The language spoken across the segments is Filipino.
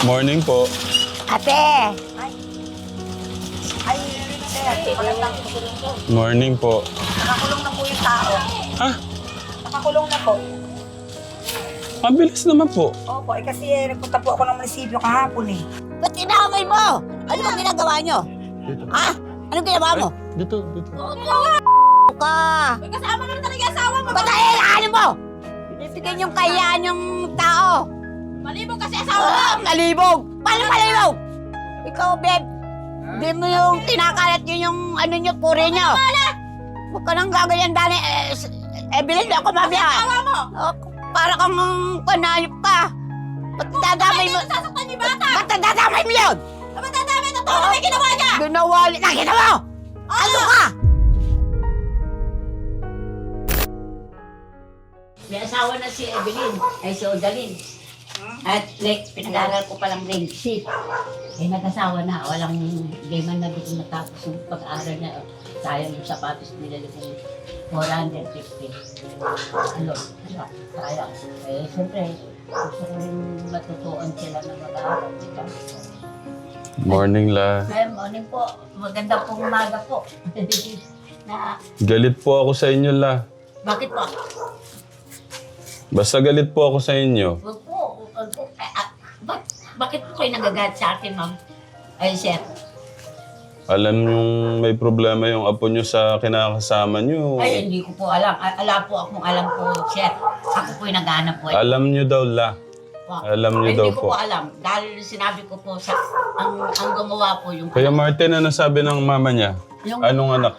Morning po. Ate! Morning po. Nakakulong na po yung tao. Ha? Nakakulong na po. Ang bilis naman po. Opo, kasi nagpunta po ako ng munisipyo kahapon eh. Ba't inaamay mo? Ano bang ginagawa nyo? Dito. Ha? Anong ginawa mo? Dito, dito. Ka! May kasama naman talaga yung asawa mo. Ba't ano mo? Binibigyan yung kayaan yung tao. Malibog kasi asawa mo. Malibog! Paano malibog? Ikaw, Beb, di mo yung kinakalat yun yung ano nyo, puri nyo. Huwag ka nang gaganyan, Dani. Bilhin mo ako mabiya. Asawa mo. Para kang panayop ka. Ba't dadamay mo? Sasaktan ni bata. Ba't dadamay mo yun? Ba't dadami? Totoo na may ginawa niya. Ginawa niya. Nakita mo? Ano ka? May asawa na si Evelyn, ay si Odalyn. At pinag-aaral ko palang grade 6. Eh nag-asawa na, walang di man na dito natapos yung pag-aaral niya. Sayang yung sapatos nila yung 450. Ano, sayang. Eh siyempre, gusto ko rin matutuan sila na mag-aaral. Morning la. Ay, morning po. Maganda pong umaga po. Na, Galit po ako sa inyo la. bakit po? Basta galit po ako sa inyo. Wag po. Wag po. Bakit po kayo nagagalit sa akin, ma'am? Ay, sir. Alam yung may problema yung apo nyo sa kinakasama nyo. Ay, hindi ko po alam. Ala po akong alam po, sir. Ako po yung naghahanap po. Alam nyo daw la. Po. Alam niyo Ay, daw hindi ko po. po alam. Dahil sinabi ko po sa ang gumawa po yung Kuya Martin, ano sabi ng mama niya? Yung- Anong anak?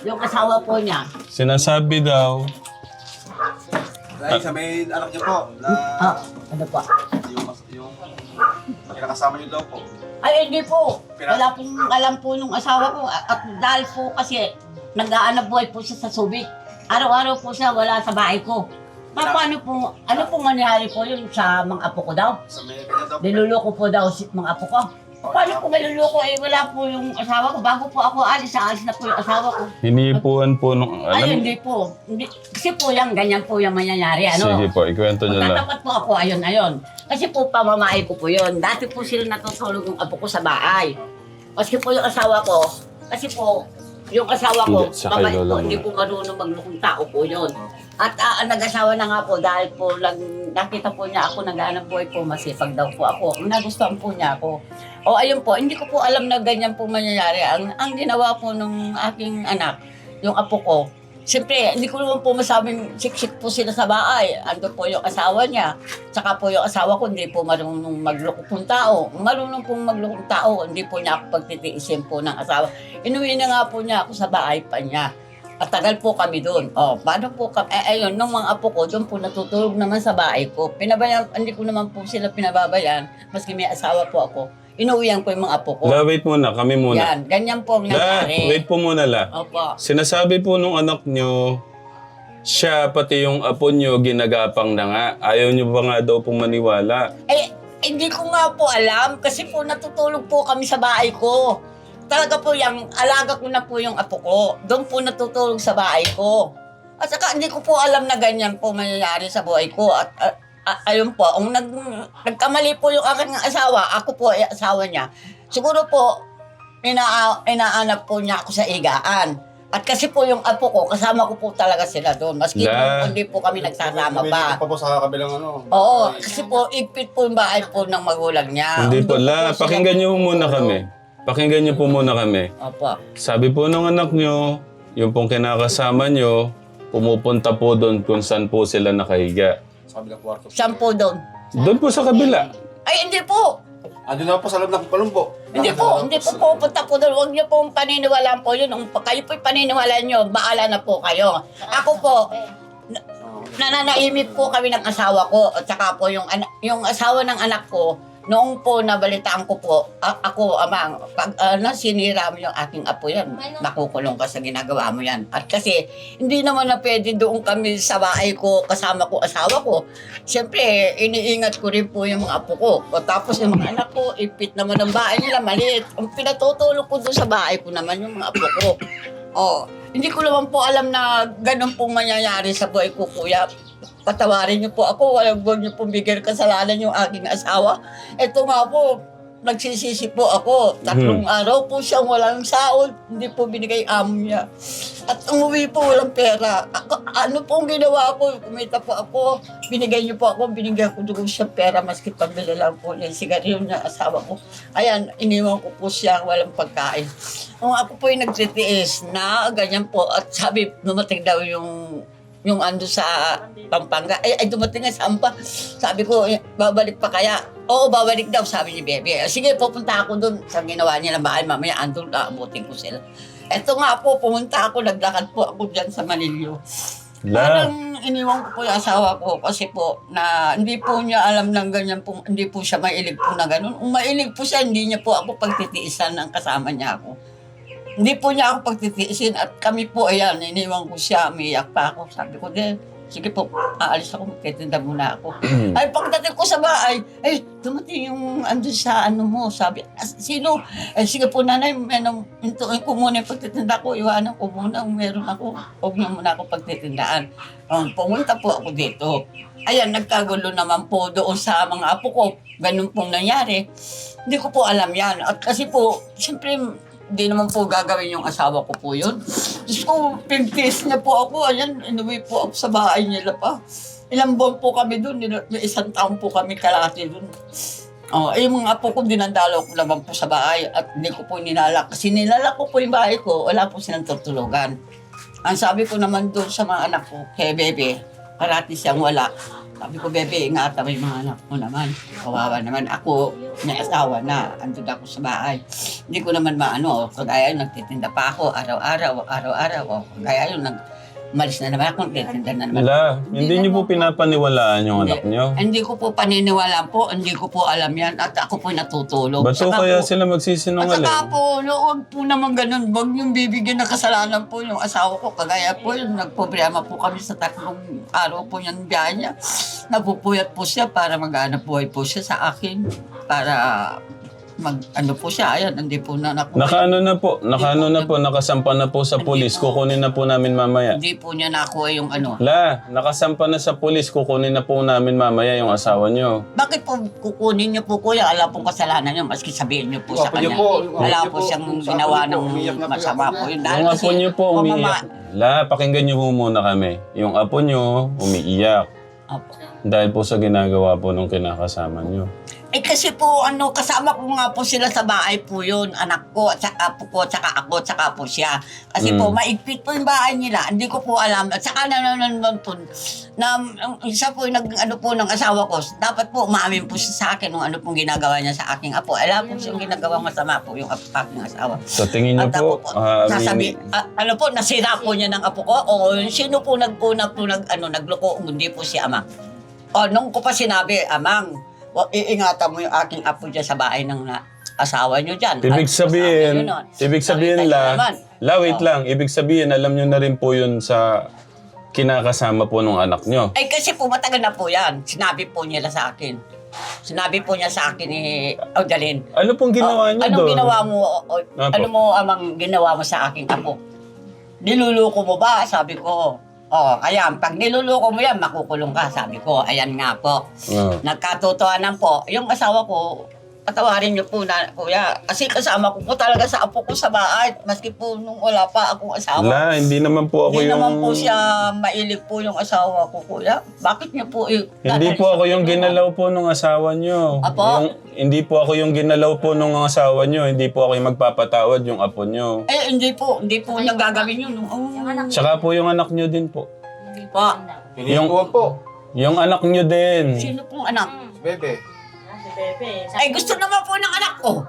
yung asawa po niya. Sinasabi daw, Dahil sa may anak niyo po, na Ah, ano po? yung kinakasama niyo daw po. Ay, hindi po. Wala pong alam po nung asawa ko. At dahil po kasi nag-aanap buhay po siya sa Subic. Araw-araw po siya wala sa bahay ko. Paano po, ano pong mangyari po yun sa mga apo ko daw? Sa may kanya daw po. Niluloko po daw si mga apo ko. Paano po niluloko? Eh, wala po yung asawa ko. Bago po ako alis na po yung asawa ko. hinihipuan po nung... Ay, Alam, hindi po. Hindi, kasi po yan, ganyan po yung mangyayari. Ano? sige po, ikwento nyo lang. Magtatapat po ako, ayon. Kasi po, pamamahay ko po yun. Dati po sila natutulog yung apo ko sa bahay. Kasi po yung asawa ko, yung asawa ko, Hindi, sa kay babae Lola po, hindi muna. po marunong maglukong tao po yun. At nag-asawa na nga po dahil po nakita po niya ako nag-aanap buhay po, masipag daw po ako. Nagustuhan po niya ako. O ayun po, hindi ko po alam na ganyan po mangyayari. Ang ginawa po nung aking anak, yung apo ko, siyempre, hindi ko naman po masabing siksik po sila sa bahay. Ando po yung asawa niya. Tsaka po yung asawa ko, hindi po marunong maglukong tao. Marunong pong maglukong tao, hindi po niya ako pagtitiisin po ng asawa. Inuwi na nga po niya ako sa bahay pa niya. At tagal po kami doon. O, paano po kami? Ayun, nung mga apo ko, doon po natutulog naman sa bahay ko. Hindi ko naman po sila pinababayan, maski may asawa po ako. Inuwihan ko yung mga apo ko. La, wait muna, kami muna. Yan, ganyan po ang La, nangyari. wait po muna la. Opo. Sinasabi po nung anak nyo, siya pati yung apo nyo ginagapang na nga. Ayaw nyo pa nga daw pong maniwala. Eh, hindi ko nga po alam kasi po natutulog po kami sa bahay ko. Talaga po yung alaga ko na po yung apo ko. Doon po natutulog sa bahay ko. At saka hindi ko po alam na ganyan po mangyayari sa buhay ko. At ayun po, nagkamali po yung aking asawa, ako po ay asawa niya. Siguro po, inaanap po niya ako sa igaan. At kasi po yung apo ko, kasama ko po talaga sila doon. Maski po, hindi po kami nagsasama pa. Pa po sa kabilang ano. Oo, kasi po, ipit po yung bahay po ng magulang niya. Hindi po, Doon la, po sila pakinggan nyo muna kami. Pakinggan nyo po muna kami. Opo. Sabi po nung anak nyo, yung pong kinakasama nyo, pumupunta po doon kung saan po sila nakahiga. Sa kabilang kwarto. Shampoo doon. Doon po sa kabila. Ay, hindi po. Andun na po sa loob ng palumbo. Hindi po pupunta po doon. Huwag niyo pong paniniwalaan po yun. Kung kayo po'y paniniwalaan niyo, baala na po kayo. Ako po, nananaimik po kami ng asawa ko. At saka po yung asawa ng anak ko, noong po nabalitaan ko po, ako, amang, pag sinira mo yung aking apo yan, makukulong ka sa ginagawa mo yan. At kasi, hindi naman na pwede doon kami sa bahay ko, kasama ko, asawa ko. Siyempre, iniingat ko rin po yung mga apo ko. O tapos yung mga anak ko, ipit naman ang bahay nila, maliit. Ang pinatutulog ko doon sa bahay ko naman yung mga apo ko. Hindi ko naman po alam na ganun pong mangyayari sa buhay ko, kuya. Patawarin niyo po ako, huwag niyo pong bigyan kasalanan yung aking asawa. Ito nga po, nagsisisi po ako. 3 araw po siyang walang sahod, hindi po binigay amo niya. At umuwi po walang pera. Ano pong ginawa ko? Kumita po ako, binigay niyo po ako, binigyan ko doon siya pera, maski pambili lang po niya, sigarilyo niya asawa ko. Ayan, iniwan ko po siya, walang pagkain. Kung ako po yung nagtitiis na ganyan po, at sabi, dumating daw yung ando sa Pampanga. Ay, dumating nga sa Ampa. Sabi ko, babalik pa kaya? Oo, babalik daw, sabi ni Bebe. Sige, pupunta ako doon sa ginawa niya ng bahay. Mamaya, andun na, abutin ko sila. Eto nga po, pumunta ako, naglakad po ako dyan sa Manilio. La, Parang iniwan ko po yung asawa ko kasi po na hindi po niya alam ng ganyan po, hindi po siya mailig po na ganun. Kung mailig po siya, hindi niya po ako pagtitiisan ng kasama niya ako. Hindi po niya ako pagtitiisin at kami po, ayan, iniwan ko siya, umiyak pa ako. Sabi ko, sige po, aalis ako, magtitinda muna ako. Ay, pagdating ko sa bahay, ay, dumating yung andun sa ano mo, sabi, sino? Ay, sige po, nanay, intuin ko muna yung pagtitinda ko, iwanan ko muna, meron ako, huwag niyo muna ako pagtitindaan. Pumunta po ako dito. Ayan, nagkagulo naman po doon sa mga apo ko, ganun pong nangyari. Hindi ko po alam yan. At kasi po, siyempre, hindi naman po gagawin yung asawa ko po yun. Diyos ko, pigtis niya po ako. Ayan, inuwi po ako sa bahay nila pa. Ilang buwan po kami doon. 1 taon po kami kalati doon. Yung mga apo ko, dinandalo ko naman po sa bahay at hindi ko po ninalak. Kasi ninalak ko po yung bahay ko, wala po silang tutulugan. Ang sabi ko naman doon sa mga anak ko, kay Bebe, parati siyang wala. Sabi ko, Bebe, ingatan mo yung mga anak mo naman. Kawawa naman ako, may asawa na, andun ako sa bahay. Hindi ko naman kagaya yung nagtitinda pa ako, araw-araw. Kagaya yung malis na naman ako, nagtitinda na naman. la, hindi niyo po pinapaniwalaan yung anak niyo. Hindi ko po paniniwalaan po, hindi ko po alam yan, at ako po natutulog. Ba't po Saka kaya po- sila At magsisinungaling? saka po, huwag po naman ganun. Huwag yung bibigyan na kasalanan po yung asawa ko. Kagaya po yun, nagproblema po kami sa 3 araw po yung biyahe niya. Napupuyat po siya para mag-anak buhay po siya sa akin. Para po siya. Ayan, hindi po na nakuha. Nakaano na po, nakasampa na po sa pulis. Kukunin na po namin mamaya. Hindi po niya nakuha yung La, nakasampa na sa pulis. Kukunin na po namin mamaya yung asawa niyo. Bakit po kukunin niyo po, kuya? Alam pong kasalanan niyo, maski sabihin niyo po sa Apo niyo kanya. po, Wala apo po niyo po. siyang Sa ginawa apo niyo ng po, umiyak na po masama yung po. Yun. Yung apo niyo po umiiyak. La, pakinggan niyo po muna kami. Yung apo niyo umiiyak. Opo. Dahil po sa ginagawa po nung kinakasama niyo. Eh kasi po, kasama ko nga po sila sa bahay po yun. Anak ko, at saka apo ko, at saka ako, at saka po siya. Kasi po, maigpit po yung bahay nila. Hindi ko po alam. At saka nanonood po, na isa po yung ng asawa ko, dapat po umamin po siya sa akin kung ano pong ginagawa niya sa aking apo. Alam po siyang ginagawa masama po yung aking asawa. Sa tingin niyo At po, ako sasabi, nasira po niya ng apo ko? O sino po nagpuna po nagloko? Hindi po si Amang. O, nung ko pa sinabi, Amang, iingatan mo yung aking apo dyan sa bahay ng asawa niyo dyan. ibig sabihin, Nakita niyo wait lang. Ibig sabihin, alam niyo na rin po yun sa kinakasama po ng anak niyo. Ay, kasi po, matagal na po yan. Sinabi po niya sa akin. Sinabi po niya sa akin ni Odalyn. Ano pong ginawa niyo Anong doon? ginawa mo? Apo. Ano mo, Amang, ginawa mo sa aking apo? Niluluko mo ba? Sabi ko. Ayan, pag niluluko mo yan, makukulong ka. Sabi ko, ayan nga po. Oh. Nagkatotohanan po. Yung asawa ko, patawarin niyo po na, kuya. Kasi kasama ko po talaga sa apo ko sa bahay. Maski po nung wala pa akong asawa. La, hindi naman po ako Hindi yung... naman po siya mailig po yung asawa ko, kuya. Bakit niyo po... Hindi po ako yung ginalaw po ng asawa niyo. Apo? Hindi po ako yung ginalaw po ng asawa niyo. Hindi po ako yung magpapatawad yung apo niyo. Eh, hindi po niya gagawin yun. Tsaka po yung anak niyo din po. Po. Hinihintuan po. Yung anak niyo din. Sino pong anak? Bebe. Ay, gusto naman po ng anak ko.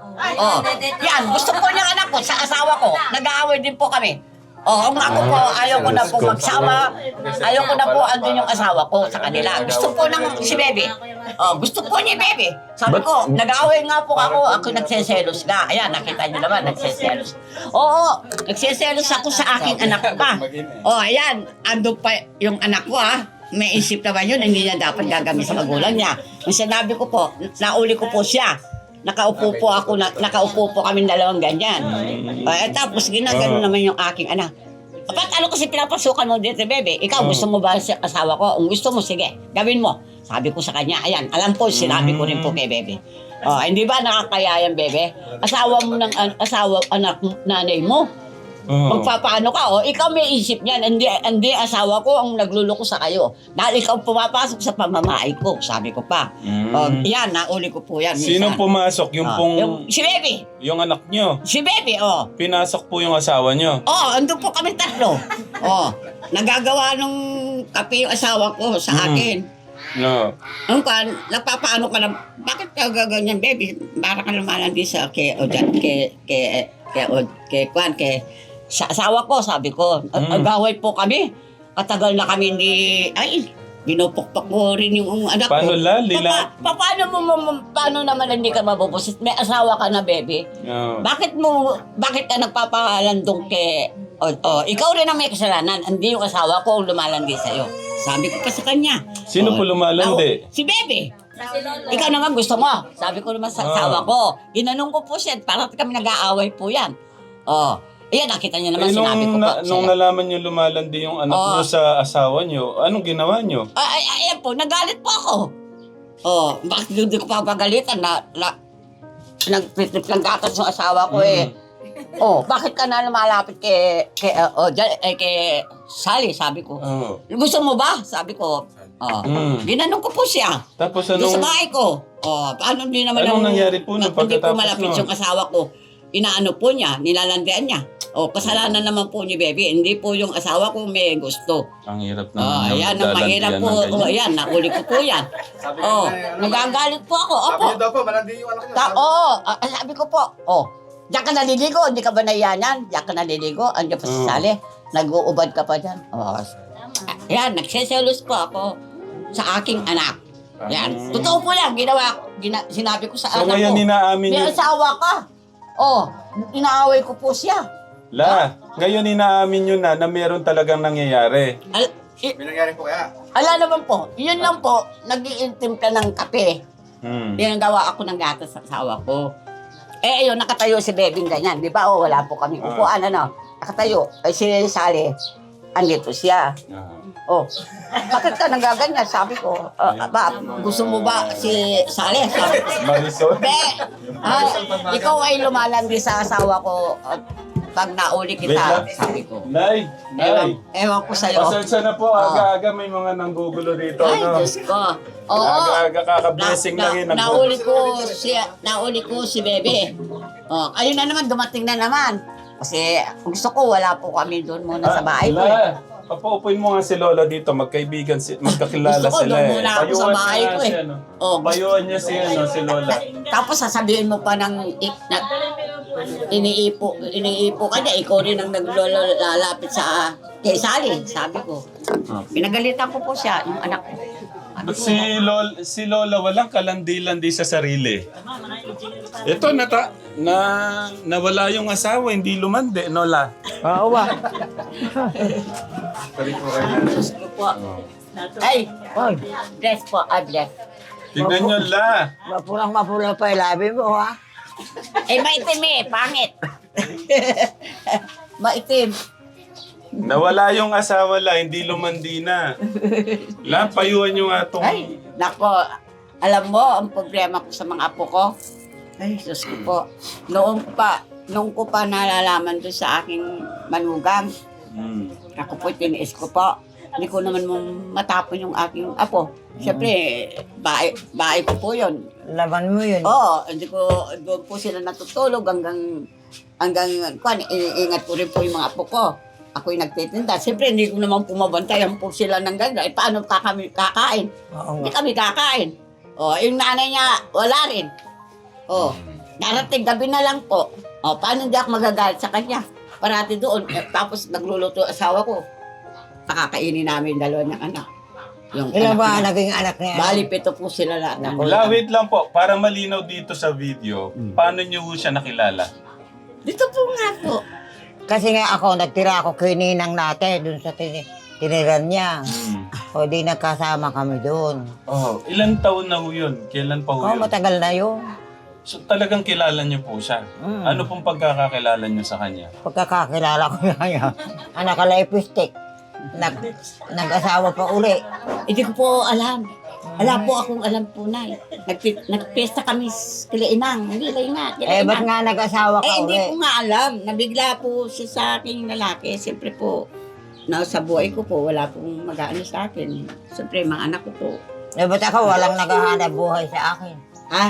Yan, gusto po ng anak ko sa asawa ko. Nag-aaway din po kami. Ang ako po, ayaw ko na po magsama. Ayaw ko na po andun yung asawa ko sa kanila. Gusto po ng si Bebe. Gusto po ni Bebe. Sabi ko, nag-aaway nga po ako nagseselos na. Ayan, nakita niyo naman, nagseselos. Oo, nagseselos ako sa aking anak ko pa. Ayan, andun pa yung anak ko May isip naman yun, hindi niya dapat gagamit sa magulang niya. Nung sinabi ko po, nauli ko po siya. Nakaupo po kami dalawang ganyan. Tapos ginagano naman yung aking anak. Ba't ano kasi pinapasukan mo dito, bebe? Ikaw, gusto mo ba sa asawa ko? Kung gusto mo, sige, gawin mo. Sabi ko sa kanya, ayan, alam po, sinabi ko rin po kay bebe. Oh, hindi ba nakakaya yan, bebe? Asawa mo ng anak nanay mo. Oo. Magpapaano ka, oh, ikaw may isip niyan, hindi asawa ko ang nagluloko sa kayo. Dahil ikaw pumapasok sa pamamahay ko, sabi ko pa. Oh, yan, nauli ko po yan. Sino minsan. pumasok? Yung Oh, pong... si Bebe. Yung anak nyo. Si Bebe, oh. Pinasok po yung asawa nyo. Oh, andun po kami tatlo. Oh, nagagawa nung kape yung asawa ko sa akin. No. Ang kan, nagpapaano ka na, bakit ka gaganyan, baby? Para ka lumalandi sa kay sa asawa ko, sabi ko. Agaway po kami. Katagal na kami binupukpak ko rin yung anak Paano ko. lila? Paano naman hindi ka mabubusit? May asawa ka na, baby. No. Bakit ka nagpapalandong ikaw rin ang may kasalanan. Hindi yung asawa ko ang lumalandi sa'yo. Sabi ko pa sa kanya. Sino po lumalandi? Si Bebe. Ikaw naman gusto mo. Sabi ko naman sa asawa ko. Ginanong ko po siya. Parang kami nag-aaway po yan. Oh. Ayan, nakita niyo naman, sinabi ko po. Nung nalaman nyo lumalandi yung anak nyo sa asawa nyo, anong ginawa nyo? Ayan po, nagalit po ako. Oh, bakit hindi ko papagalitan na nagpitrip lang gatas yung asawa ko eh. Oh, bakit ka na lumalapit kay Sally, sabi ko. Oh. Gusto mo ba? Sabi ko. Oh. Ginanong ko po siya. Tapos Doon sa anong... bahay ko. Oh, paano din naman Anong nangyari po nung hindi po pagkatapos malapit nun? yung asawa ko. Inaano po niya, nilalandian niya. Oh, kasalanan naman po ni Baby. Hindi po yung asawa ko may gusto. Ang hirap Oh, naman. ayan, ang mahirap po. Oh, ayan, nauli ko po yan. Oh, nagagalit po ako. Sabi Opo. niyo daw po, malandi yung anak niyo. Oo, sabi ko po. Oh, diyan ka naliligo. Hindi ka ba naiyanan? Diyan ka naliligo. Andiyan pa sa sali. Nag-uubad ka pa dyan. Oh, ayan, nagseselos po ako sa aking anak. Yan. Totoo po yan. Sinabi ko sa So anak ngayon ko. inaamin May nyo... asawa ka. Oh, inaaway ko po siya. Ngayon inaamin nyo na meron talagang nangyayari. May nangyari po kaya. Ala naman po, yun lang po, nag-iintim ka ng kape. Yung gawa ako ng gatas sa asawa ko. Eh, ayun, nakatayo si Bebing ganyan. Di ba? O, wala po kami upuan, Nakatayo. Ay, si Sally, andito siya. Oh, bakit ka nagaganyan? Sabi ko, gusto mo ba si Sally? Sabi ko, Marisol? ikaw ay lumalandi sa asawa ko pag nauli Wait kita, lang. sabi ko. Nay! Ewan ko sa'yo. Pasensya na po, aga-aga may mga nanggugulo dito. Ay, no? Diyos ko. Oo. Aga-aga kaka-blessing lang yun. Nauli ko si Bebe. Oh, ayun na naman, dumating na naman. Kasi gusto ko, wala po kami doon muna sa bahay ko. Papaupuin mo nga si Lola dito, magkaibigan, magkakilala Gusto ko, sila doon muna ako sa bahay ko eh. Oh, Payuhan niya si Lola. tapos sasabihin mo pa ng iniipo ka niya, ikaw rin ang naglalapit sa kay Sally, sabi ko. Pinagalitan ko po siya, yung anak ko. Si Lola walang kalandilandi sa sarili. Ito nawala yung asawa, hindi lumandi, Lola. Oo ba? Diyos ko po. Ay, Wag. bless po, bless. Tignan nyo, La. Mapula pa yung labi mo, ha? Eh, maitim pangit. Maitim. Nawala yung asawa, La, hindi lumandi na. La, payuhan nyo nga itong... Ay, nako, alam mo, ang problema ko sa mga apo ko, ay, Diyos ko po, noong ko pa nalalaman doon sa aking manugang, ako po, tiniis ko po. Hindi ko naman matapon yung aking apo. Siyempre, bahay ko po yun. Laban mo yun. Oo, doon po sila natutulog hanggang iingat ko rin po yung mga apo ko. Ako'y nagtitinda. Siyempre, hindi ko naman pumabantayan po sila ng ganda. Eh, paano kami kakain? Oo Hindi nga. kami kakain. Oh, yung nanay niya, wala rin. Oh, darating gabi na lang po. Oh, paano hindi ako magagalit sa kanya? Parati doon. Tapos nagluluto asawa ko. Pakakainin namin dalawa niyang anak. Yung Ilan anak ba niya. naging anak niya? Bali, 7 po sila lahat. La, wait lang po. Para malinaw dito sa video, paano nyo siya nakilala? Dito po nga po. Kasi nga ako, nagtira ako kay Ninang natin dun sa tiniran niya. O di nagkasama kami doon. Oh, ilang taon na ho yun? Kailan pa ho Oh, yun? matagal na yun. So, talagang kilala niyo po siya. Ano pong pagkakakilala niyo sa kanya? Pagkakakilala ko na kanya, naka-lipstick. Nag-asawa pa uli. Hindi ko po alam. Wala po akong alam po, Nay. Nagpesta kami kila Inang. Hindi lang nga. Ba't nga nag-asawa ka Hindi uli? ko nga alam. Nabigla po siya sa aking lalaki. Siyempre po, sa buhay ko po, wala pong mag-aano sa akin. Siyempre, mga anak ko po. Ba't ako walang naghahanap buhay sa akin? Ha?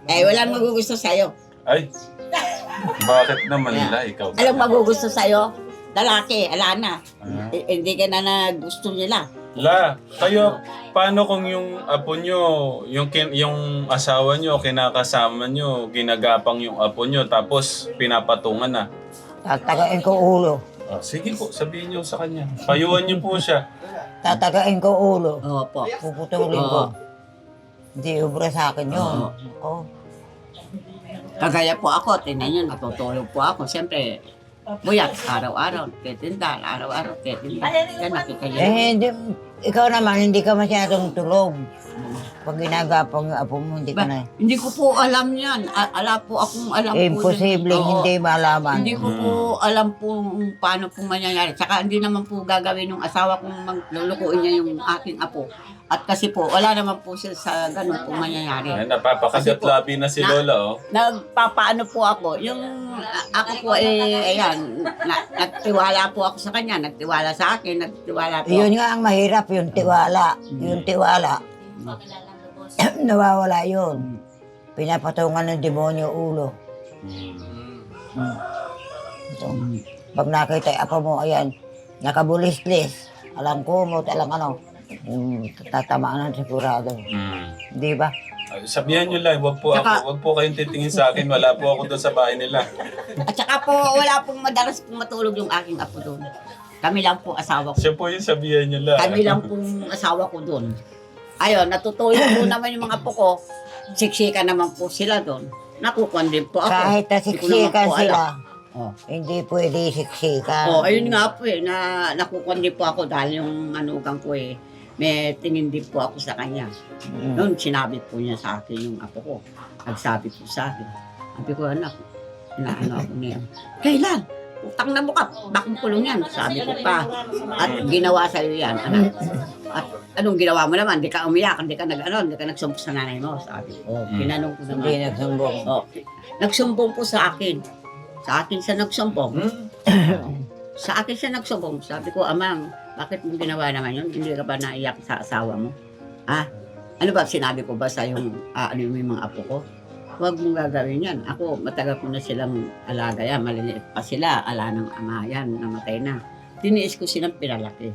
Walang magugusto sa'yo. Ay, bakit naman la, ikaw? Alam magugusto sa'yo? Lalaki, ala na. Ah. Hindi ka na gusto nila. La, kayo, paano kung yung apo nyo, yung asawa nyo, kinakasama nyo, ginagapang yung apo nyo, tapos pinapatungan na? Tatagain ko ulo. Sige po, sabihin nyo sa kanya. Payuhan nyo po siya. Tatagain ko ulo. Opo. Puputulin ko. Hindi ubra sa akin yun. Oh. Kagaya po ako, tingnan nyo, natutulog po ako. Siyempre, buyat, araw-araw, titinda, araw-araw, titinda. Yan, nakita nyo. Hindi, ikaw naman, hindi ka masyadong tulog. Pag ginagapang yung apo mo, hindi ka na. Hindi ko po alam yan. Ala po akong alam po. Imposible, Oo. hindi malaman. Hindi ko po alam po paano po mangyayari. Tsaka hindi naman po gagawin ng asawa kong maglulukuin niya yung aking apo. At kasi po, wala naman po siya sa ganun po mangyayari. Ay, napapakagat labi na si Lola, oh. Nagpapaano po ako. Yung ako po ayan, nagtiwala po ako sa kanya, nagtiwala sa akin, nagtiwala po. Yun nga ang mahirap, yung tiwala. Yung tiwala. Nawawala yun. Pinapatungan ng demonyo ulo. Ito. Pag nakita yung apo mo, ayan, nakabulis-lis, alang kumot, alang ano, tatamaan ng sigurado. Di ba? Sabihan nyo lang, wag po kayong titingin sa akin, wala po ako doon sa bahay nila. At saka po, wala pong madalas pong matulog yung aking apo doon. Kami lang po asawa ko. Siya po yung sabihan nyo lang. Kami lang pong asawa ko doon. Ayun, natutulog po naman yung mga apo ko. Siksika naman po sila doon. Nakukuhan din po ako. Kahit Hindi ko naman nasiksikan po sila, alam. Oh. hindi pwede siksikan. Ayun nga po na nakukuhan din po ako dahil yung manugang ko may tingin din po ako sa kanya. Noon, sinabi po niya sa akin yung apo ko. Nagsabi po sa akin. Sabi ko, anak, inaano ako niya. Kailan? Utang na mo ka, bakong kulong yan. Sabi ko pa. At ginawa sa'yo yan, anak. At anong ginawa mo naman? Di ka umiyak, di ka nagsumbong sa nanay mo. Sabi ko, pinanong ko naman. Hindi nagsumbong. Nagsumbong po sa akin. Sa akin siya nagsumbong. Sa akin siya nagsumbong. Sabi ko, Amang, bakit mo ginawa naman yun? Hindi ka ba naiyak sa asawa mo? Ano ba, sinabi ko ba sa yung mga apo ko? Huwag mong gagawin yan. Ako, matagal ko na silang alaga yan. Maliliit pa sila. Ala ng ama yan. Namatay na. Tiniis ko silang pinalaki.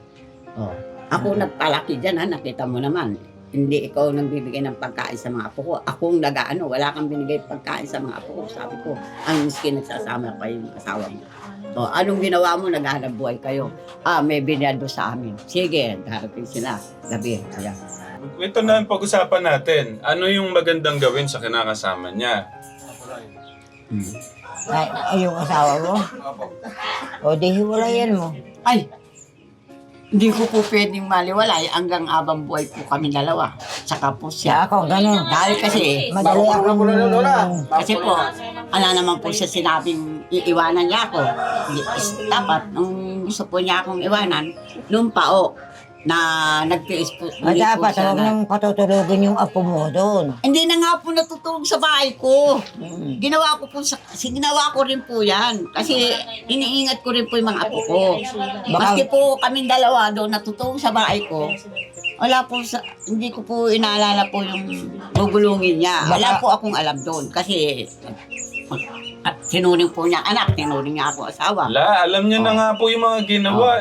Ako nagpalaki dyan, nakita mo naman. Hindi ikaw nang bibigay ng pagkain sa mga apo ko. Akong nag-ano, wala kang binigay pagkain sa mga apo ko. Sabi ko, ang miskin nagsasama pa yung asawa mo. Anong ginawa mo? Naghahanap buhay kayo. May binyado sa amin. Sige, darating sila. Gabi. Ayan. Ito na ang pag-usapan natin. Ano yung magandang gawin sa kinakasama niya? Ay, yung asawa mo? O di hiwalayan mo. Ay! Hindi ko po pwedeng maliwalay hanggang abang buhay po kami dalawa. Tsaka po Siya siya. ako, ganun. Dahil kasi, Madali akong... kasi po, naman po siya sinabing iiwanan niya ako. Dapat, nung gusto po niya akong iwanan, nung pao, na nagtiis po. Ay, dapat, huwag nang patutulugin yung apo mo doon. Hindi na nga po natutulog sa bahay ko. Ginawa ko rin po yan. Kasi iniingat ko rin po yung mga apo ko. Maski po kaming dalawa doon natutulog sa bahay ko. Wala po hindi ko po inaalala po yung gugulungin niya. Wala po akong alam doon. Kasi tinuring po niya anak, tinuring niya ako asawa. Alam niya na nga po yung mga ginawa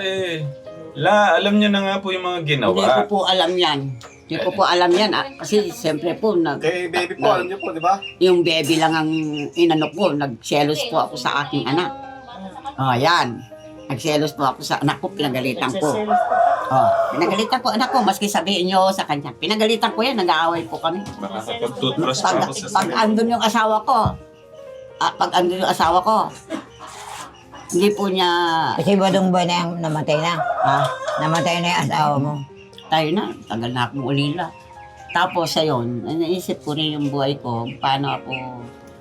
alam niya na nga po yung mga ginawa. Hindi ko po alam yan. Hindi ko po alam yan. Kasi siyempre po, Kay baby po, alam niyo po, di ba? yung baby lang ang inano ko, nagselos po ako sa aking anak. Yan. Nagselos po ako sa anak ko, pinagalitan ko. Pinagalitan ko anak ko, maski sabihin nyo sa kanya. Pinagalitan ko yan, nag-aaway po kami. Makakapag-toothbrush pa ako sa Pag andun yung asawa ko, hindi po niya, Kasi badong ba na yung namatay na? Namatay na yung asawa mo. tayo na, tagal na akong ulila. Tapos ayun, naisip ko rin yung buhay ko, paano ako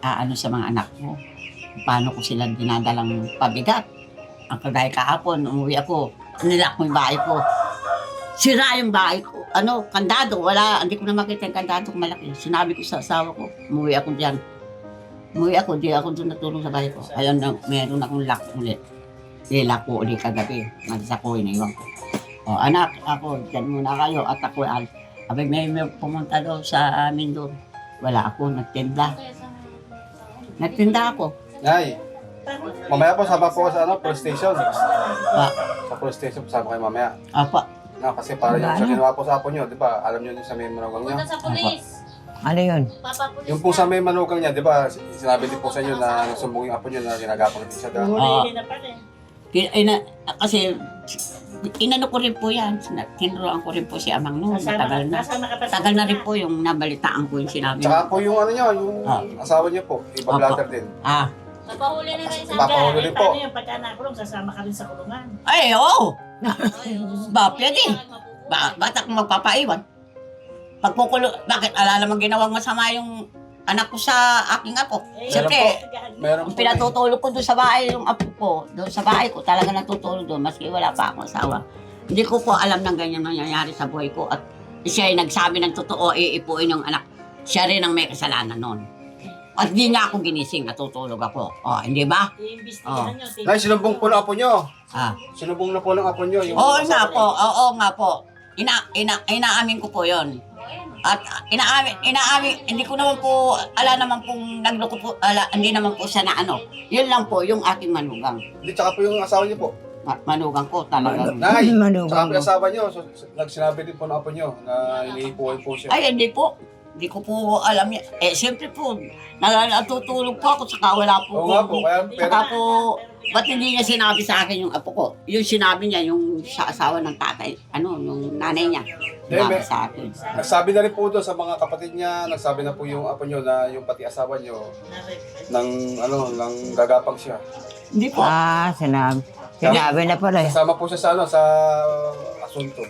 aano sa mga anak ko. Paano ko sila dinadalang pabigat. Ang kagaya kahapon, umuwi ako, nilak ko yung bahay ko. Sira yung bahay ko. Kandado, wala, hindi ko na makita yung kandado malaki. Sinabi ko sa asawa ko, umuwi ako dyan. Umuwi ako, di ako doon natulong sa bahay ko. Ayun, meron akong lock ulit. Nilak ko ulit kagabi. Nasa ko, iniwan ko. O anak, ako, dyan muna kayo. At ako, may pumunta daw sa amin doon. Wala ako, nagtinda. Nagtinda ako. Nay, mamaya po sama po sa police station. Pa, Sa police station, sama kayo mamaya. apa, Kasi para yung sa ginawa po sa apo nyo, di ba? Alam nyo yung sa may manugang nyo? Punta sa pulis. Ano yun? Papapulis Yung po sa may manugang niya, di ba? Sinabi din po sa inyo na nasumbong yung apo nyo na ginagapang din siya. kasi inano ko rin po yan. Tinuruan ko rin po si Amang noon. Matagal na. Tagal na rin po yung nabalitaan ko yung sinabi. Tsaka po yung nyo, yung asawa nyo po, iba-blatter din. Napahuli na rin sa Papahuli rin po. Paano yung pagka nakulong, sasama ka rin sa kulungan? Ay, oo! Ba, pwede. Ba't ako magpapaiwan? Bakit ala namang ginawang masama yung anak ko sa aking apo? Siyempre, Meron po. pinatutulog ko doon sa bahay yung apo ko. Doon sa bahay ko, talaga natutulog doon, maski wala pa akong asawa. Hindi ko po alam ng ganyan nangyayari sa buhay ko. At siya ay nagsabi ng totoo, iipuin yung anak. Siya rin ang may kasalanan noon. At di nga ako ginising, natutulog ako. Hindi ba? I-investigahan nyo. Nay, sinumbong po ng apo nyo. Ah. Sinumbong na po ng apo nyo. Yung Oo nga asawa po, nyo. oo nga po. Inaamin ko po yon. At inaamin, hindi ko naman po, naman pong nagloko po, hindi naman po siya na Yun lang po, yung aking manugang. Hindi, tsaka po yung asawa nyo po. Manugang ko talagang. Nay, Manugang tsaka po mo. yung asawa nyo. Nagsinabi din po ng apo nyo na iniipuan po siya. Ay, hindi po. Hindi ko po alam yan. Siyempre po, natutulog po ako, saka wala po. Oo nga po, kaya Saka po, ba't hindi niya sinabi sa akin yung apo ko? Yung sinabi niya, yung sa asawa ng tatay, yung nanay niya. Sinabi sa akin. Nagsabi na rin po doon sa mga kapatid niya, nagsabi na po yung apo nyo na yung pati asawa nyo nang gagapang siya. Hindi po. Sinabi na pala eh. Kasama po siya sa asunto.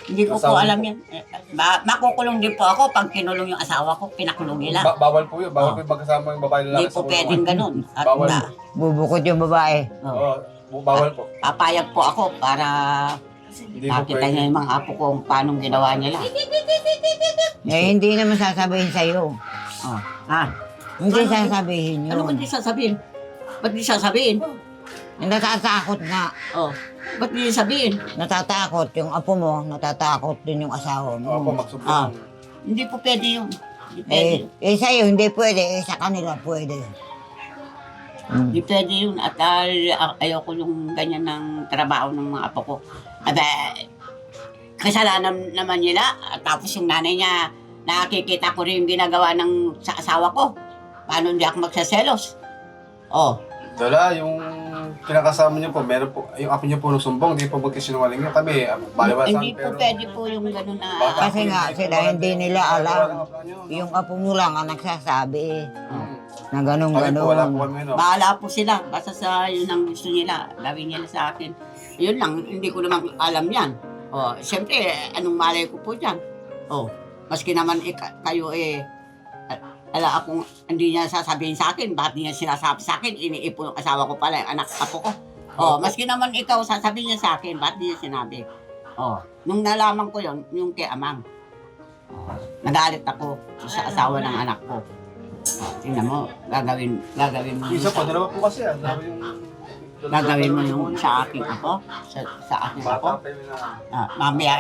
Hindi ko po Asawa alam po. yan. Makukulong din po ako pag kinulong yung asawa ko, pinakulong nila. Bawal po yun. Bawal po yung magkasama yung babae lalaki Hindi po pwedeng ganun. At Bawal. Bubukod yung babae. Bawal po. papayag po ako para Hindi po makita pwede. niya yung mga apo ko kung paano ginawa nila. Hindi naman sasabihin sa'yo. Hindi sasabihin Ano ba yun. di sasabihin? Ba't di sasabihin? Natatakot nga. Ba't di sabihin? Natatakot yung apo mo, natatakot din yung asawa Opo, mo. magsumbong. Hindi po pwede yun. Hindi pwede. Sa'yo hindi pwede, sa kanila pwede. Hindi pwede yun. At ayoko yung ganyan ng trabaho ng mga apo ko. Kasalanan naman nila. At tapos yung nanay niya, nakikita ko rin yung ginagawa sa asawa ko. Paano hindi ako magsaselos? Dala, yung kinakasama niyo po, meron po, yung apo niyo po nagsumbong, hindi po magkisinungaling niyo kami, baliwasan, Hindi po pwede po yung gano'n na... Kasi nga sila hindi nila alam. Yung apo mo lang ang nagsasabi na Kami po, wala po ganun. kami, no? Bahala po sila. Basta sa yun ang gusto nila. Gawin nila sa akin. Yun lang, hindi ko naman alam yan. Siyempre, anong malay ko po dyan? Maski naman kayo akong hindi niya sasabihin sa akin, bakit niya sinasabi sa akin, iniipo yung asawa ko pala, yung anak apo ko. Maski naman ikaw sasabihin niya sa akin, bakit niya sinabi? Nung nalaman ko yon yung kay Amang, nagalit ako sa asawa ng anak ko. Tingnan mo, gagawin mo Isa po, dalawa po kasi, gagawin mo yung sa aking ako, sa aking ako. Bata pa yun na. Mamaya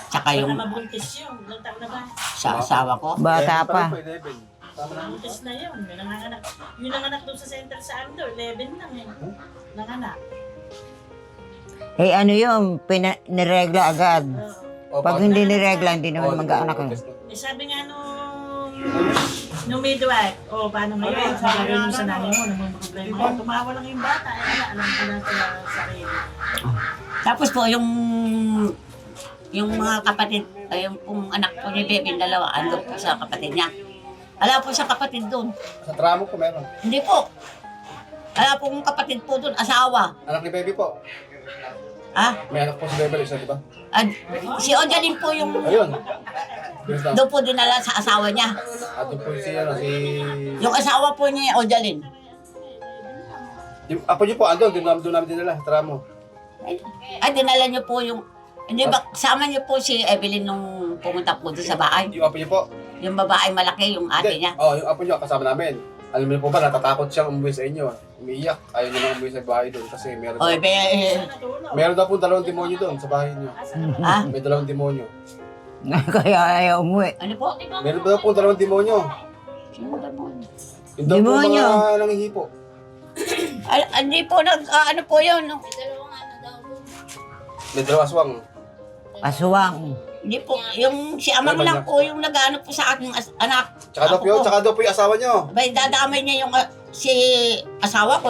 tsaka Yung yung mabuntis yun. Ilang taon na ba? sa asawa ko. Bata pa. 11. Tama na. Mabuntis na yun. May nanganganak. Yung nanganak doon sa center sa Andor, 11 lang eh. Nanganak. Ano yun, niregla agad. Oo. Pag hindi niregla, hindi naman mag-aanak yun. Sabi nga nung midwife, paano ngayon? Sabi mo sa nanay mo, naman problema. Tumawa lang yung bata. Alam ko na sa sarili. Tapos po yung mga kapatid, yung pong anak ko ni Bebe, dalawa, ando po sa kapatid niya. Wala po sa kapatid doon. Sa tramo po meron. Hindi po. Wala pong kapatid po doon, asawa. Anak ni baby po. May anak po si Beverly, isa, di ba? Si Ojalin po yung Ayun. Basta. doon po dinala sa asawa niya. Doon po si, ano, si... Yung asawa po niya, Ojalin. Yung apo niyo po, andun, doon namin dinala, tara mo. Ay, dinala niyo po yung... Hindi ba, sama niyo po si Evelyn nung pumunta po doon sa bahay. Yung apo niyo po. Yung babae malaki, yung ate niya. Yung apo niyo, kasama namin. Alam niyo po ba, natatakot siyang umuwi sa inyo. Umiiyak. Ayaw niya na umuwi sa bahay doon kasi meron O, meron daw po 2 demonyo doon sa bahay niyo. ha? May 2 demonyo. Kaya ayaw umuwi. Ano po? Meron daw po 2 demonyo. Sino naman? Yung daw po Demonyo? mga nangihipo. Hindi po, ano po yun? no? Dalawang ano daw. May 2 aswang. Aswang. Hindi po, yung si Amang lang po yung nag-ano po sa aking anak. Tsaka daw po yung asawa niyo. Bay, dadamay niya yung si asawa ko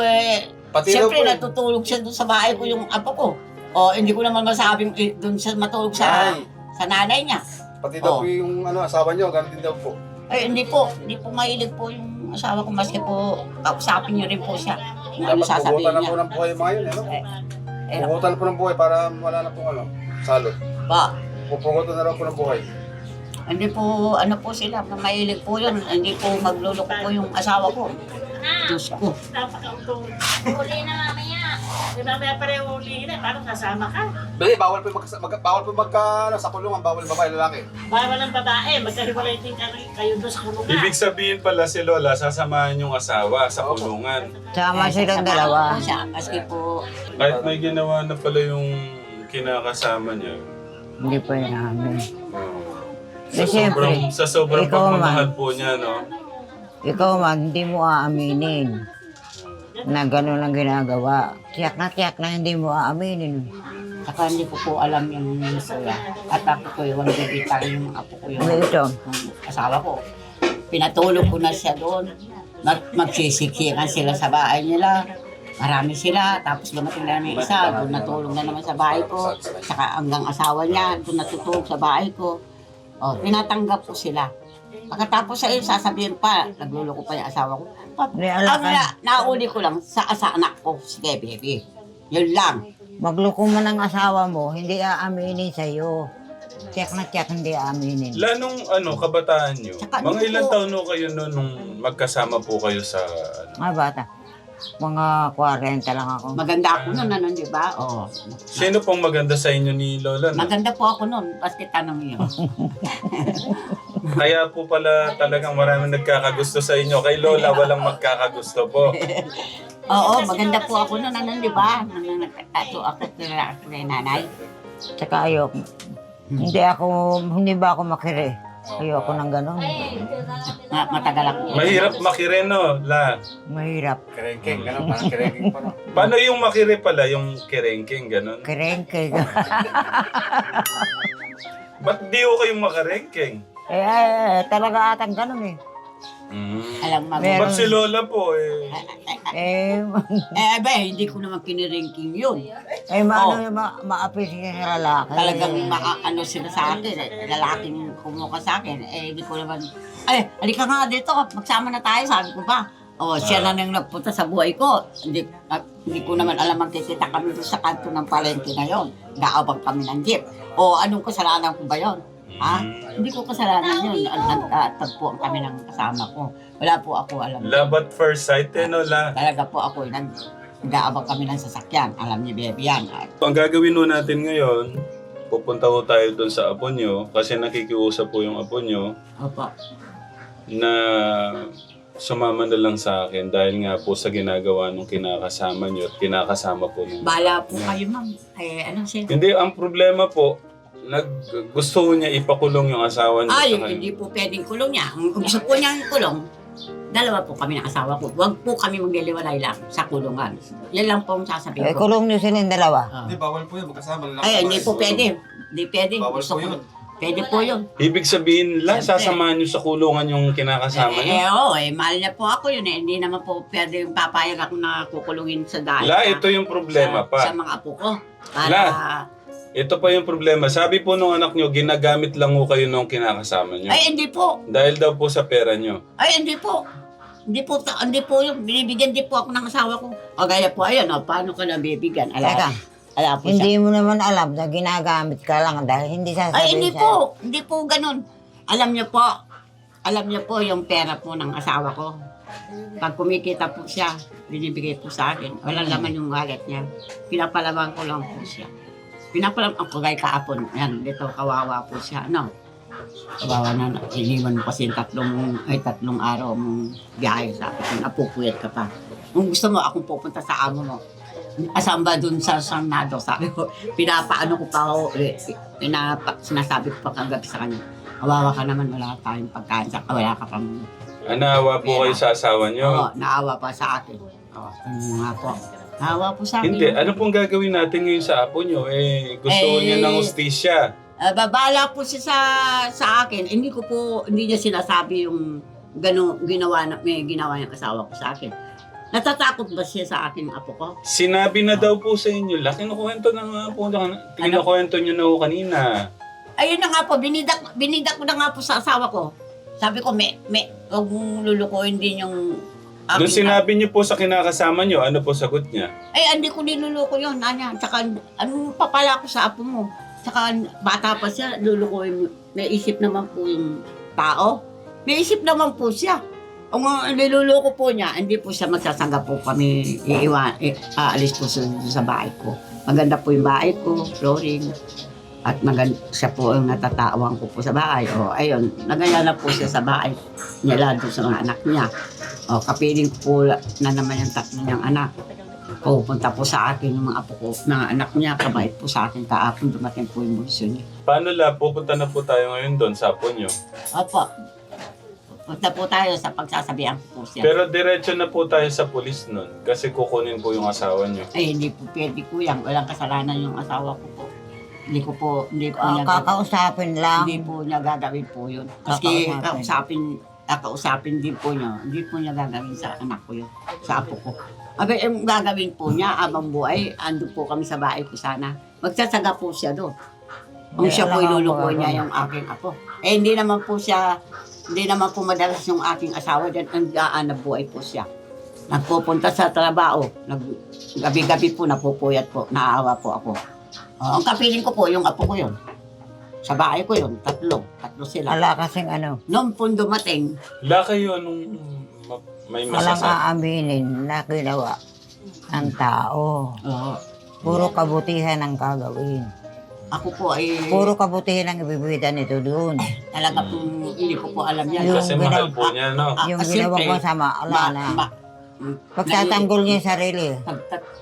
Pati daw po siyempre yun. natutulog siya doon sa bahay ko yung apo ko. O hindi ko naman masabing doon siya matulog sa Ay. sa nanay niya. Pati daw Oh. po yung asawa niyo, ganun din daw po. Ay hindi po mahilig po yung asawa ko maski po kausapin niyo rin po siya. Kung ano Dapat sasabihin pugutan na niya. po ng buhay mga yun, ano? Eh, Pugutan na po ng buhay para wala na po salot. ba, Pupugutan na lang po ng buhay. hindi po ano po sila, mahilig po yun. Hindi po magluloko po yung asawa ko. Diyos ko. Napaka-utong. Huli na mamaya. Di ba may pareho ulihin paano sasama ka? Bali, bawal po sa kulungan, bawal babae lalaki. Bawal ng babae, magkahiwalay din kayo doon sa kulungan. Ibig sabihin pala si Lola, sasamahan yung asawa sa kulungan. Sama silang Sasama dalawa. po siya, maski po Kahit may ginawa na pala yung kinakasama niya. Hindi pa yun namin. Sa Eh, siyempre, sobrang ikaw pagmamahal man. po niya, no? Ikaw man, hindi mo aaminin na gano'n ang ginagawa. Tiyak na hindi mo aaminin. saka hindi ko po alam yung kuya. At ako po yung bibita yung apo ko yung Ano ito? asawa ko. Pinatulog ko na siya doon. Magsisikiran sila sa bahay nila. Marami sila. Tapos dumating na namin isa. Doon natulog na naman sa bahay ko. Saka hanggang asawa niya. Doon natutulog sa bahay ko. O, tinatanggap ko sila. Pagkatapos sa sasabihin pa, nagluloko pa yung asawa ko. Ang nauli ko lang sa anak ko, si Baby. Yun lang. Magloko mo ng asawa mo, hindi aaminin sa'yo. Tiyak na tiyak hindi aaminin. Lanong kabataan niyo? Tsaka Mga ano ilang po? taon no kayo noon nung magkasama po kayo sa... Mga bata, mga 40 lang ako. Maganda ako noon, di ba? Oo. Sino pong maganda sa inyo ni Lola? No? Maganda po ako noon, baski tanong niyo. Kaya po pala talagang maraming nagkakagusto sa inyo. Kay Lola walang magkakagusto po. Oo, maganda po ako noon, di ba? Nang nagtatato ako kay nanay. Tsaka ayoko. Hindi ba ako makiri? Ayoko ng gano'n. Matagal ako. Mahirap makire, no, La? Mahirap. Kerengking, gano'n, parang kerengking pa. Paano yung makire pala, yung kerengking, ganun? Kerengke. Ba't di ko kayong makarengking? Talaga atang gano'n eh. Alam mo, Meron. Ba't si Lola po eh? ba, hindi ko naman kiniranking yun. Maano yung ma-appreciate sa lalaki. Talagang ano sila sa akin, lalaking kumuha sa akin, hindi ko naman, halika nga dito, magsama na tayo, sabi ko ba. Siya na nang nagpunta sa buhay ko. Hindi ko naman alam ang titita kami doon sa kanto ng palengke na yon. Gaabang kami ng jeep. Anong kasalanan ko ba yon? Hindi ko kasalanan yun. Nagtagpuan kami ng kasama ko. Wala po ako alam. Love at first sight, eh, no, La? Talaga po ako, nag-aabang kami ng sasakyan. Alam niyo, baby yan. Ang gagawin po natin ngayon, pupunta po tayo doon sa apo nyo kasi nakikiusap po yung apo nyo Opo. na sumama na lang sa akin dahil nga po sa ginagawa nung kinakasama nyo at kinakasama po nung... Bala po kayo, ma'am. Ano siya? Hindi, ang problema po, gusto niya ipakulong yung asawa niya. sa kanya. Hindi po pwedeng kulong niya. Kung gusto po niyang kulong, dalawa po kami ng asawa ko. Huwag po kami magliliwalay lang sa kulungan. Yan lang po ang sasabihin ko. Kulong niyo silang dalawa. Hindi, bawal po yun, magkasama. Hindi po pwede. Hindi pwede. Bawal Gusto po ko. yun. Pwede po yun. Ibig sabihin, La, Siyempre. sasamahan niyo sa kulungan yung kinakasama niyo? Mahal niya po ako yun eh. Hindi naman po pwede yung papayag ako na kukulungin sa dahil. La, ito yung problema Sa pa. mga apo ko. Para, La. Ito pa yung problema. Sabi po nung anak niyo, ginagamit lang ho kayo nung kinakasama niyo. hindi po. Dahil daw po sa pera niyo. Hindi po. Hindi po yung binibigyan din po ako ng asawa ko. Gaya po, ayun, paano ka nabibigyan? Teka, Wala po siya. Hindi mo naman alam na ginagamit ka lang dahil hindi sasabihin Ay, hindi sa'yo. po. Hindi po ganun. Alam niyo po yung pera po ng asawa ko. Pag kumikita po siya, binibigay po sa akin. Walang laman yung wallet niya. Pinapalaman ko lang po siya. Pinapalaman ko kay kaapon. Yan, dito, kawawa po siya. No? Kawawa na, iniwan mo kasi yung tatlong araw mong biyahe sa akin. Napupuyat ka pa. Kung gusto mo, akong pupunta sa amo mo. Asan ba dun sa Sarnado? Sabi ko, pinapaano ko pa ako, sinasabi ko pa kagabi sa kanya. Kawawa ka naman, wala tayong pagkain, wala ka pang... Naawa po kayo sa asawa nyo? Oo, naawa pa sa akin. Oo, nga po. Naawa po sa akin. Hindi. Ano pong gagawin natin ngayon sa apo nyo? Gusto niya ng hustisya. Babala po siya sa akin. Hindi niya sinasabi yung may ginawa yung asawa ko sa akin. Natatakot ba siya sa akin, apo ko? Sinabi na daw po sa inyo. Kinukwento na nga po. Kinukwento nyo na po kanina. Ayun na nga po, binidak ko na nga po sa asawa ko. Sabi ko, huwag mong lulukuhin din yung aking... Nung sinabi niyo po sa kinakasama niyo, ano po sagot niya? Ay, hindi ko niluluko yun, Anya. Tsaka, anong papala ko sa apo mo? Tsaka, bata pa siya, lulukuhin mo. May isip naman po yung tao. May isip naman po siya. Kung niluluko po niya, hindi po siya magsasangga po kami aalis po sa bahay ko. Maganda po yung bahay ko, flooring. At siya po ang natatawang ko po sa bahay. O, ayun, nagaya na po siya sa bahay. Niya doon sa mga anak niya. O, kapiling ko po na naman yung tatlo niyang anak. Pupunta po sa akin yung mga apo ko, mga anak niya, kabait po sa akin kaapon, dumating po yung bunso niya. Paano pupunta na po tayo ngayon doon sa apo niyo? Opo. Punta po tayo sa pagsasabihan ko po siya. Pero diretso na po tayo sa pulis nun kasi kukunin po yung asawa niyo. Ay, hindi po pwede po yan. Walang kasalanan yung asawa ko po. Hindi po niya Kakausapin lang. Hindi po niya gagawin po yun. Kasi kakausapin din po niya. Hindi po niya gagawin sa anak ko yun. Sa apo ko. Abay, yung gagawin po niya, abang buhay, ando po kami sa bahay ko sana. Magsasaga po siya doon. Kung siya po ilulukoy niya yung aking apo. Eh, hindi naman po madalas yung aking asawa dyan. Ang buhay po siya. Nagpupunta sa trabaho. Gabi-gabi po, napupuyat po. Naawa po ako. Ang kapiling ko po, yung apo ko yun. Sa bahay ko yun, tatlo sila. Wala kasing ano. Noong po dumating, Wala kayo nung may Walang masasabi. aaminin na ginawa ng tao. Puro kabutihan ang gagawin. ako po ay Puro kabutihan ang ibibigay nito doon. talaga po hindi ko po alam yan. Yung Kasi mahal po niya, no? Yung Siyempre, ginawa masama, ala na. Pagtatanggol niya yung sarili.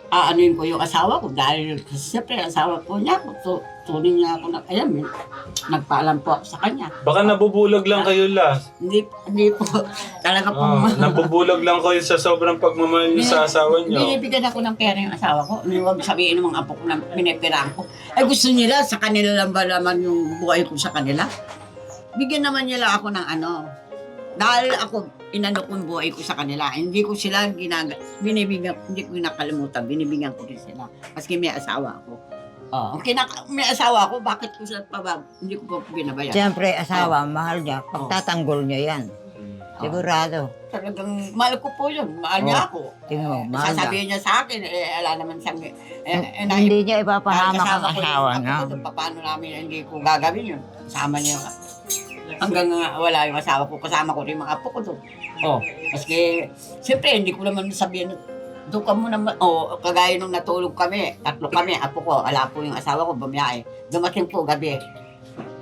Aanuin ko yung asawa ko dahil siyempre asawa po niya ako. Tunin niya ako alam eh. Nagpaalam po ako sa kanya. Baka nabubulag lang kayo Hindi po. Talaga po. Nabubulag lang kayo sa sobrang pagmamahal niyo sa asawa niyo. Binibigyan ako ng pera yung asawa ko. Huwag sabihin ng mga apo ko na pinipiraan ko. Ay gusto nila, sa kanila lang ba naman yung buhay ko sa kanila? Bigyan naman nila ako ng ano. Dahil ako, inano ko yung buhay ko sa kanila. Hindi ko sila binibigyan, hindi ko nakalimutan. Binibigyan ko rin sila. Maski may asawa ako. May asawa ako, bakit ko sila hindi ko pa binabayan? Siyempre, asawa, mahal niya. Pagtatanggol niya yan. Sigurado. Talagang mahal ko po yun. Mahal niya ako. Tingnan mo, mahal niya. Sasabihin niya sa akin, wala naman siyang... Hindi niya ipapahamak ang kasama ko asawa yung niya. apo ko, paano namin hindi ko gagawin yun? Kasama niya. Hanggang wala yung asawa ko, kasama ko rin yung mga apo ko doon. Maski, siyempre, hindi ko naman sabihin, doon ka muna, kagaya nung natulog kami, tatlo kami, apo ko, wala po yung asawa ko, bumiyahe. Dumating po gabi.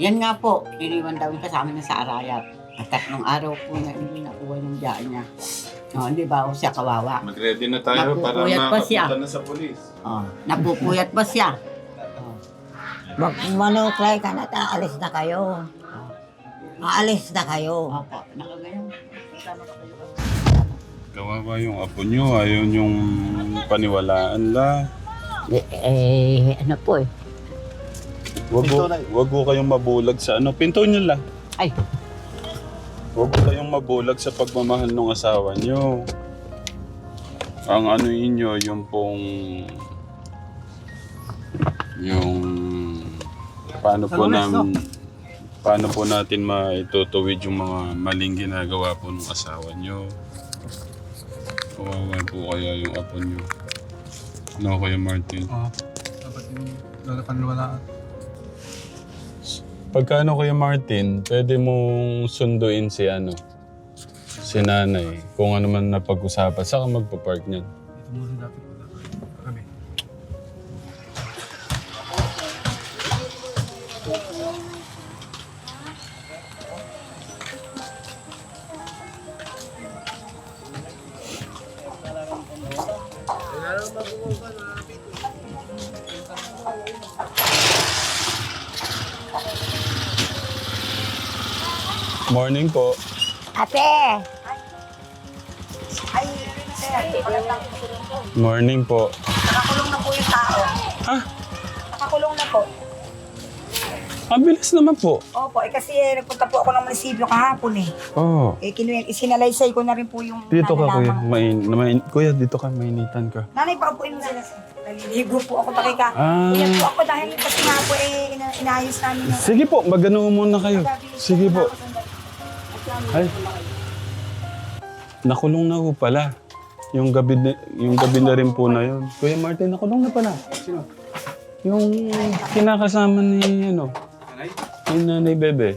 Yan nga po, iniwan daw yung kasama niya sa Arayat. At 3 araw po na hindi nakuha yung biyahe niya. Hindi ba siya kawawa? Mag-ready na tayo para Napupuyat pa siya. makapunta na sa polis. Napupuyat pa siya. Manuklay ka na, aalis na kayo. Aalis na kayo. Opo, nakagayon. Kawawa yung apo niyo, ayaw yung paniwalaan la. Ano po eh. Wag ko kayong mabulag sa ano. Pinto niyo la. Ay. Wag ko kayong mabulag sa pagmamahal ng asawa niyo. Ang ano inyo, yung pong... Yung... Paano po natin maitutuwid yung mga maling ginagawa po ng asawa niyo. Kawawa po kaya yung apo niyo. No, Kuya Martin? Nagkakanwalaan. Pagkano Kuya Martin, pwede mong sunduin si si nanay. Kung ano man napag-usapan, saka magpa-park niyan. Dito muna dapat kami. Morning po. Ate! Morning po. Nakakulong na po yung tao. Ah, Nakakulong na po. ang bilis naman po. Opo, kasi nagpunta po ako ng munisipyo kahapon eh. Oh. Isinalaysay ko na rin po yung Dito ka Kuya. nalalaman. Kuya, dito ka. Mainitan ka. Nanay, paupuin mo sila. Naliligo po ako pakika. Ah. Uyan po ako dahil kasi nga po inayos namin. Sige po, magano muna kayo. Sige po. Ay. Nakulong na po pala. Yung gabi na rin po na yun. Kuya Martin, nakulong na pala. Sino? Yung kinakasama ni Nanay? ni Nanay Bebe.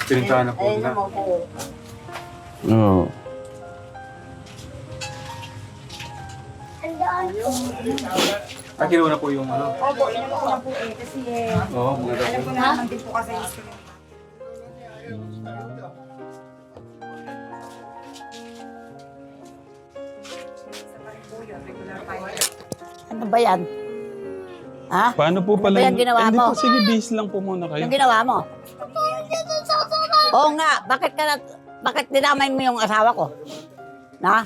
Pinintahan na po Ayun nila. naman po. Oo. Kinuha na po yung Opo, inano ko na po eh. Kasi Oo, mga alam ko na naman din po kasi Ano ba yan? Ha? Paano po pala Ano ba yung ginawa Hindi mo? po, sige, base lang po muna kayo. Yung ginawa mo? Oo nga, bakit dinamay mo yung asawa ko? Na?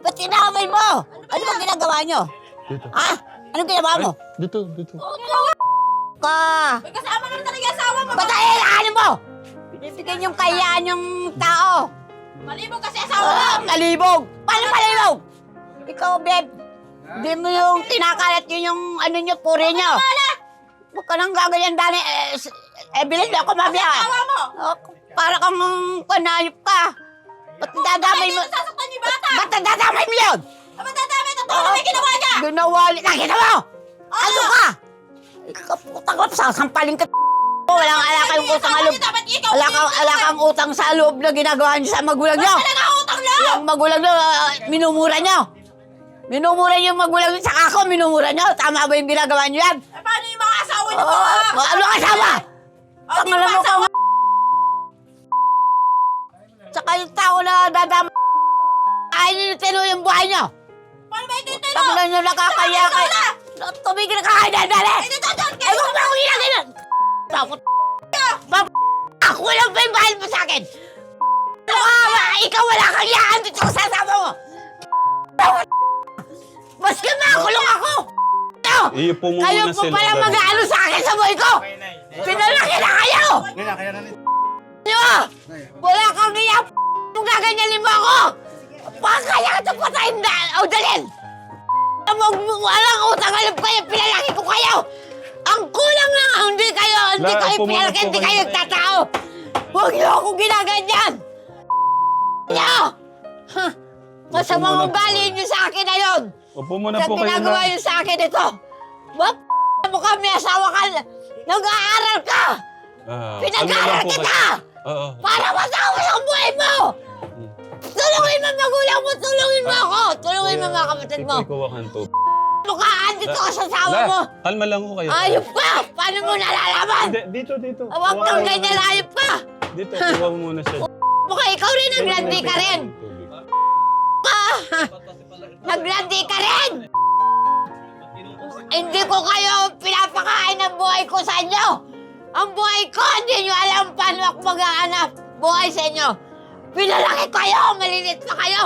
Ba't dinamay mo? Ano bang ginagawa nyo? Dito. Ha? Anong ginawa mo? Dito. Ka! May kasama naman talaga asawa mo. Ba't ano mo? Binibigyan yung kayaan yung tao. Malibog kasi asawa mo. Malibog! Paano malibog? Ikaw, Beb, di mo yung kinakalat yun yung ano nyo, puri nyo. Huwag ka nang gaganyan, Dani. Bilhin mo ako, mabya. Asawa mo. Para kang panayop ka. Ba't dadamay mo? Sasaktan niyo yung bata. Ba't dadamay mo yun? Aba dadami. Totoo na may ginawa niya. Ginawa, nakita mo? Ano ka? Ikaw, sasampalin ka. Walang alaka yung utang sa loob. Dapat ikaw. Alakang utang sa loob na ginagawa niyo sa magulang niyo. Talaga utang lang. Yung magulang niyo, minumura niyo. Minumura niyo yung magulang niyo, saka ako minumura niyo. Tama ba yung ginagawa niyo yan? Paano yung mga asawa niyo? Ano kasama? Pangalan mo ka. Saka yung tao na dadama. Ayaw niyo tino yung buhay niyo. Paano ba ititino? Pangalan niyo nakakaya kayo. Tumigil ka kayo na dali. Ay, huwag mo akong ginagalan. Takot. Ako lang ba yung bahal mo sa akin? Ikaw wala kang yaan dito sa kasama mo. Maski makulong ako. Iupo mo Kayo muna po sila. pala mag-aano sa akin sa buhay ko. Pinalaki na kayo. Di ba? Wala kang iya. Kung gaganyanin mo ako. Kaya ka ito patayin na. O dalhin. Walang utang alam kayo. Pinalaki ko kayo. Ang kulang lang. Hindi kayo pinalaki. Hindi kayo nagtatao. Huwag niyo akong ginaganyan. Niyo. Masamang ugali niyo sa akin na yun. Upo muna Sa po kayo ginagawa na. niyo sa akin ito. Mo ka, may asawa ka. Nag-aaral ka. Pinag-aaral kita. Oo. Para matapos ang buhay mo. Tulungin mo magulang mo. Tulungin mo ako. Tulungin mo mga kapatid mo. Ikaw kuwakan to. Mukhaan dito ka sa asawa mo. Kalma lang ko kayo. Ayop ka. Paano mo nalalaman? Hindi, dito. Huwag kang ganyan. Ayop ka. Dito, kuha mo muna siya. Mukha ikaw rin naglandi ka rin. Naglandi ka rin. Hindi ko kayo pinapakain ng buhay ko sa inyo. Ang buhay ko, hindi nyo alam paano ako mag-aanap buhay sa inyo. Pinalaki kayo, malilit pa kayo.